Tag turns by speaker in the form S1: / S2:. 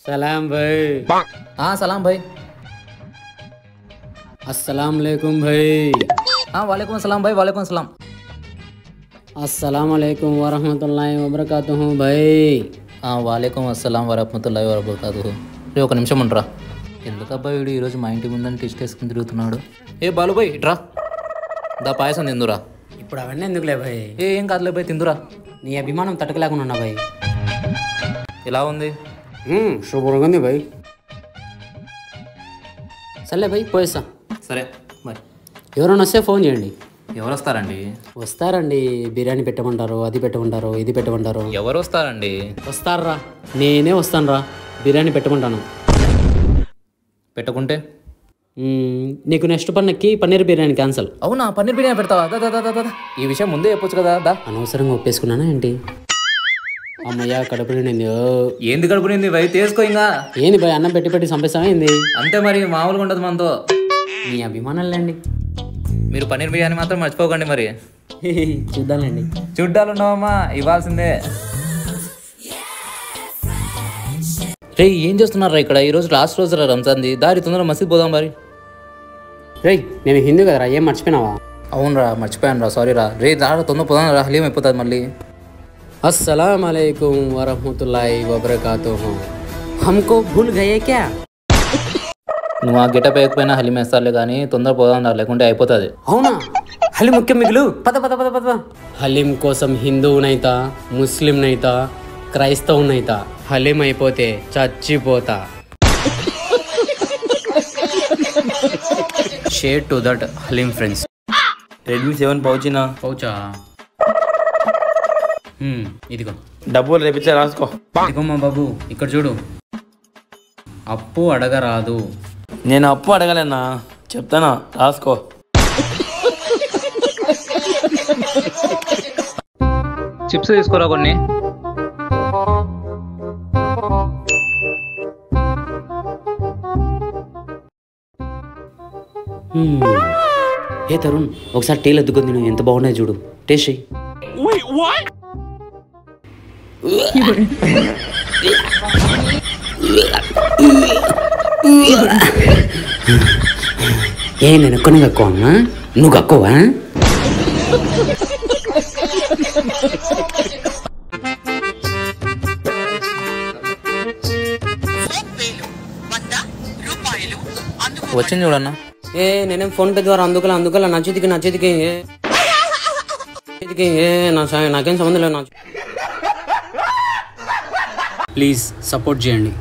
S1: सलाम भाई।
S2: हाँ सलाम भाई।
S1: अस्सलाम वालेकुम भाई।
S2: हाँ वालेकुम अस्सलाम भाई, वालेकुम अस्सलाम।
S1: अस्सलाम वालेकुम वरहमतुल्लाहि वबरकातुहू भाई।
S2: వాలేకుమ్ అస్సలాం వరహమతుల్లాహి వబరకాతుహు. రే ఒక నిమిషం ఉండరా. ఎందుకబ్బా వీడు ఈరోజు మా ఇంటి ముందని టెస్ట్ వేసుకుని తిరుగుతున్నాడు. ఏ బాలుబాయ్ ఇట్రా, దా పాయసం తిందురా.
S1: ఇప్పుడు అవన్నీ ఎందుకులే భాయ్.
S2: ఏం కాదులే బాయ్, తిందురా.
S1: నీ అభిమానం తట్టుకోలేకుండా ఉన్నా భాయ్.
S2: ఎలా ఉంది?
S1: సూపర్గా ఉంది భాయ్. సర్లే భాయ్ పోయేస్తా.
S2: సరే బాయ్.
S1: ఎవరైనా వస్తే ఫోన్ చేయండి.
S2: ఎవరు వస్తారండి?
S1: వస్తారండి, బిర్యానీ పెట్టమంటారు, అది పెట్టమంటారు, ఇది పెట్టమంటారు.
S2: ఎవరు వస్తారండి?
S1: వస్తారా, నేనే వస్తాను రా. బిర్యానీ పెట్టమంటాను.
S2: పెట్టుకుంటే
S1: నీకు నెక్స్ట్ పండక్కి పన్నీర్ బిర్యానీ క్యాన్సల్.
S2: అవునా? పన్నీర్ బిర్యానీ పెడతావా? దా. ఈ విషయం ముందే చెప్పొచ్చు కదా. దా.
S1: అనవసరంగా ఒప్పేసుకున్నానా ఏంటి? అమ్మయ్య కడుపు నిండింది.
S2: ఏంది కడుపు నింది భయ్? తీసుకో ఇంకా.
S1: ఏంది భయ్, అన్నం పెట్టి పెట్టి చంపేస్తావా ఏంది?
S2: అంతే మరి, మామూలుగా ఉండదు మనతో.
S1: మీ అభిమానాలండి.
S2: మీరు పన్నీర్ బిర్యానీ మాత్రం మర్చిపోకండి మరి.
S1: చూద్దాంలేండి.
S2: చుట్టాలు ఉన్నావమ్మా, ఇవ్వాల్సిందే. రే ఏం చేస్తున్నారా ఇక్కడ? ఈరోజు లాస్ట్ రోజు రంజాన్ది. దారి తొందరగా మసీద్ పోదాం మరి.
S1: రేయ్ నేను హిందూ కదరా, ఏం మర్చిపోయినావా?
S2: అవునరా, మర్చిపోయాను రా, సారీ రా. రే దారి తొందర పోదాం రా, హలీం అయిపోతుంది మళ్ళీ.
S1: अस्सलाम वालेकुम वरहमतुल्लाहि वबरकातुहू. हमको भूल गए क्या?
S2: నువ్వు ఆ గెటప్ వేయకపోయినా హలీం వేస్తారులే కానీ తొందర పోదాం రా, లేకుంటే అయిపోతుంది.
S1: అవునా? హలీం ముఖ్యం మిగులు. పద పద పద పద. హలీం కోసం హిందువునైతా, ముస్లింనైతా, క్రైస్తవునైతా. హలీం అయిపోతే చచ్చిపోతా. Share to that haleem friends.
S3: Redmi 7 పౌచినా?
S1: పౌచా? ఇదిగో
S3: డబ్బులు రేపిచ్చా, రాసుకో.
S1: ఇదిగోమ్మా బాబు, ఇక్కడ చూడు. అప్పు అడగరాదు.
S3: నేను అప్పు అడగలేనా, చెప్తానా, రాసుకో.
S2: చిప్స్ తీసుకోరా కొన్ని.
S1: ఏ తరుణ్, ఒకసారి టీలు ఎత్తుకుంది, నువ్వు ఎంత బాగున్నాయి చూడు. టేస్ట్ చెయ్యి. ఏ నేను ఎక్కడిని కక్కువమ్మా, నువ్వు కక్కువా?
S2: వచ్చింది చూడన్నా.
S1: ఏ నేనేం ఫోన్ పే ద్వారా అందుకలా నా చేతికి నాకేం సంబంధం లేదు. ప్లీజ్ సపోర్ట్ చేయండి.